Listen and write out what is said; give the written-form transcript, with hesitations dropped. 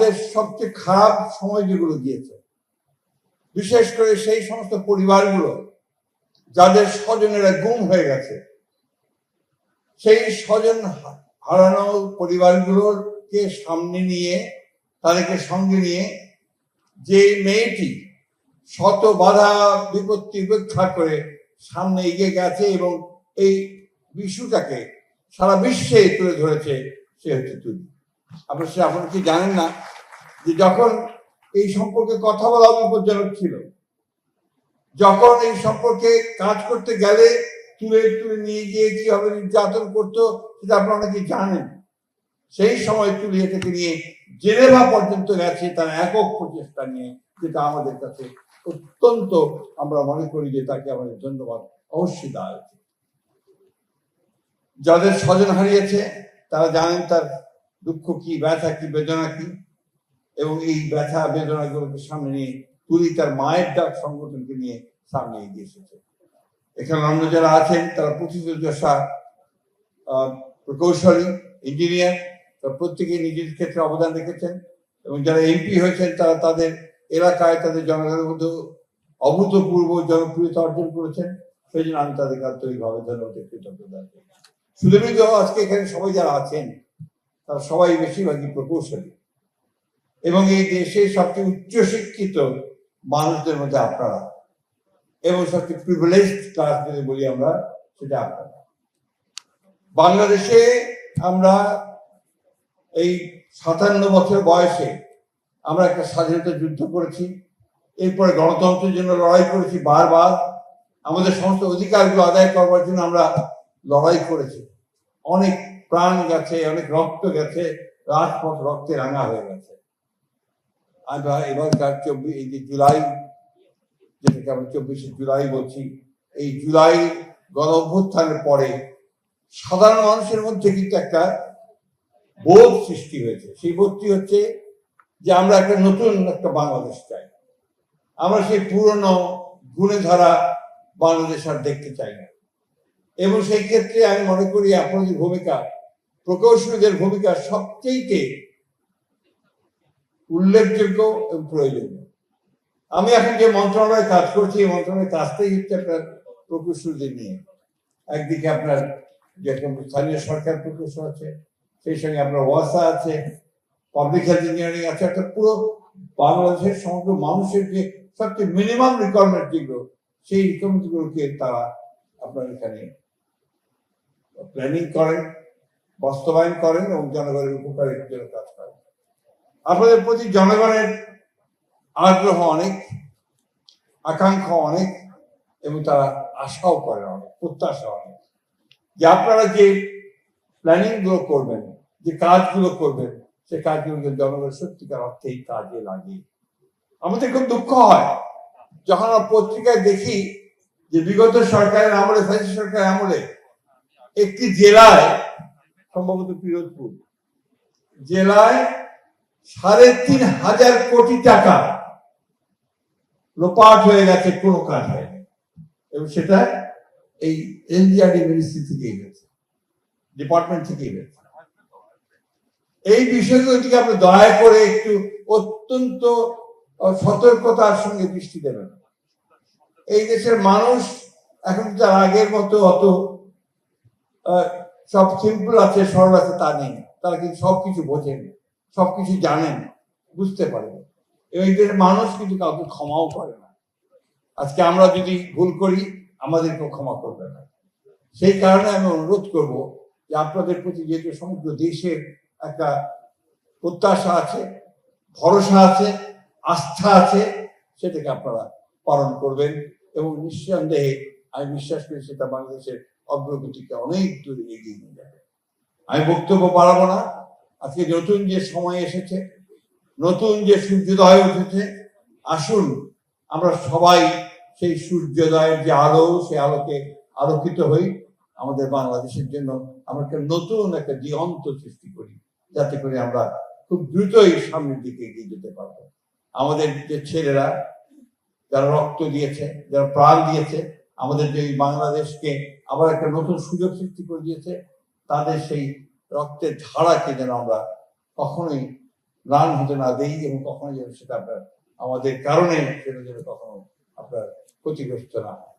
আমাদের সবচেয়ে খারাপ সময় যেগুলো গিয়েছে, বিশেষ করে সেই সমস্ত পরিবারগুলো যাদের স্বজনেরা গুম হয়ে গেছে, সেই স্বজন হারানো পরিবারগুলোকে সামনে নিয়ে, তাদেরকে সঙ্গে নিয়ে যে মেয়েটি শত বাধা বিপত্তি উপেক্ষা করে সামনে এগিয়ে গেছে এবং এই বিষয়টাকে সারা বিশ্বে তুলে ধরেছে, সে হচ্ছে তুলি। আপনারা কি জানেন না যে যখন এই সম্পর্কে কথা বলা বিপজ্জনক ছিল, যখন এই সম্পর্কে কাজ করতে গেলে তুলে নিয়ে গিয়ে কিভাবে নির্যাতন করতো সেটা আপনারা অনেকে জানেন। সেই সময় তুলি এটাকে নিয়ে জেনেভা পর্যন্ত গেছে তার একক প্রচেষ্টা নিয়ে, যেটা আমাদের কাছে অত্যন্ত, আমরা মনে করি যে তাকে আমাদের ধন্যবাদ অবশ্যই দেওয়া উচিত। যাদের স্বজন হারিয়েছে তারা জানেন তার দুঃখ কি, ব্যথা কি, বেদনা কি, এবং এই ব্যথা বেদনাগুলোকে সামনে নিয়ে তুলি তার মায়ের ডাক সংগঠনকে নিয়ে সামনে এগিয়ে এসেছে। এখানে অন্য যারা আছেন তারা প্রতিযোগিতা প্রকৌশলী, ইঞ্জিনিয়ার, তারা প্রত্যেকেই নিজের ক্ষেত্রে অবদান রেখেছেন, এবং যারা এমপি হয়েছেন তারা তাদের এলাকায় তাদের জনগণের মধ্যে অভূতপূর্ব জনপ্রিয়তা অর্জন করেছেন। সেই জন্য আমি তাদেরকে আন্তরিকভাবে ধন্যবাদ, কৃতজ্ঞতা। শুধু আজকে এখানে সবাই যারা আছেন তারা সবাই বেশিরভাগই প্রকৌশলী, এবং এই দেশে সবচেয়ে উচ্চশিক্ষিত মানুষদের মধ্যে আপনারা, এবং সবচেয়ে প্রিভিলেজড ক্লাস যদি বলি আমরা, সেটা আপনারা। বাংলাদেশে আমরা এই 57 বছর বয়সে আমরা একটা স্বাধীনতা যুদ্ধ করেছি, এরপরে গণতন্ত্রের জন্য লড়াই করেছি বারবার, আমাদের সমস্ত অধিকারগুলো আদায় করবার জন্য আমরা লড়াই করেছি, অনেক প্রাণ গেছে, অনেক রক্ত গেছে, রাজপথ রক্তে রাঙা হয়ে গেছে। এবারকার এই যে জুলাই, যেটাকে আমরা 24শে জুলাই বলছি, এই জুলাই গণ অভ্যুত্থানের পরে সাধারণ মানুষের মধ্যে কিন্তু একটা বোধ সৃষ্টি হয়েছে। সেই বোধটি হচ্ছে যে আমরা একটা নতুন একটা বাংলাদেশ চাই, আমরা সেই পুরনো গুণে ধরা বাংলাদেশ আর দেখতে চাই না। এবং সেই ক্ষেত্রে আমি মনে করি আপনাদের ভূমিকা, প্রকৌশলীদের ভূমিকা সবচেয়ে উল্লেখযোগ্য এবং প্রয়োজনীয়। আমি এখন যে মন্ত্রণালয়ে কাজ করছি, এই মন্ত্রণালয়ের কাজটাই হচ্ছে আপনার প্রকৌশলীদের নিয়ে। একদিকে আপনার যে স্থানীয় সরকার প্রকৌশল আছে, সেই সঙ্গে আপনার ওয়াসা আছে, পাবলিক হেলথ ইঞ্জিনিয়ারিং আছে, একটা পুরো বাংলাদেশের সমগ্র মানুষের যে সবচেয়ে মিনিমাম রিকোয়ারমেন্ট যেগুলো, সেই রিকোয়ারমেন্ট গুলোকে তারা আপনার এখানে প্ল্যানিং করেন, বাস্তবায়ন করেন এবং জনগণের উপকারের জন্য কাজ করেন। আপনাদের প্রতি জনগণের আগ্রহ অনেক, আকাঙ্ক্ষা অনেক, এবং তারা আশাও করেন অনেক, প্রত্যাশা অনেক, যে আপনারা যে প্ল্যানিং গুলো করবেন, যে কাজগুলো করবেন, সে কাজগুলো জনগণের সত্যিকার অর্থেই কাজে লাগে। আমাদের খুব দুঃখ হয় যখন আমরা পত্রিকায় দেখি যে বিগত সরকারের আমলে, ফ্যাসিস্ট সরকারের আমলে একটি জেলায়, সম্ভবত পিরোজপুর জেলায় ৩,৫০০ কোটি টাকা লোপাট হয়ে গেছে, কোনো কাজ হয়নি, এবং সেটা এই এনজিআরডি মিনিস্ট্রি থেকেই গেছে, ডিপার্টমেন্ট থেকেই গেছে। এই বিষয়গুলোটিকে আপনি দয়া করে একটু অত্যন্ত সতর্কতার সঙ্গে দৃষ্টি দেবেন। এই দেশের মানুষ এখন তার আগের মতো অত সব সিম্পল আছে, সরল আছে তা নেই। তারা কিন্তু সবকিছু বোঝেন, সবকিছু জানেন, বুঝতে পারেন, এবং এই দেশের মানুষ কিন্তু কাউকে ক্ষমাও করে না। আজকে আমরা যদি ভুল করি, আমাদেরকেও ক্ষমা করবে না। সেই কারণে আমি অনুরোধ করব যে আপনাদের প্রতি যেহেতু সমগ্র দেশের একটা প্রত্যাশা আছে, ভরসা আছে, আস্থা আছে, সেটাকে আপনারা পালন করবেন, এবং নিঃসন্দেহে আমি বিশ্বাস করি সেটা বাংলাদেশের অগ্রগতিকে অনেক দূর এগিয়ে নিয়ে যাবে। আমি বক্তব্য বাড়াবো না। আজকে নতুন যে সময় এসেছে, নতুন যে সূর্যোদয় উঠেছে, আসুন আমরা সবাই সেই সূর্যোদয়ের যে আলো, সেই আলোকে আলোকিত হই। আমাদের বাংলাদেশের জন্য আমরা একটা নতুন একটা দিগন্ত সৃষ্টি করি, যাতে করে আমরা খুব দ্রুতই সামনের দিকে এগিয়ে যেতে পারবো। আমাদের যে ছেলেরা যারা রক্ত দিয়েছে, যারা প্রাণ দিয়েছে, আমাদের যে বাংলাদেশকে আবার একটা নতুন সুযোগ সৃষ্টি করে দিয়েছে, তাদের সেই রক্তের ধারাকে যেন আমরা কখনোই ম্লান হতে না দেই, এবং কখনো যেন সেটা আপনার আমাদের কারণে সেটা যেন কখনো আপনার ক্ষতিগ্রস্ত না হয়।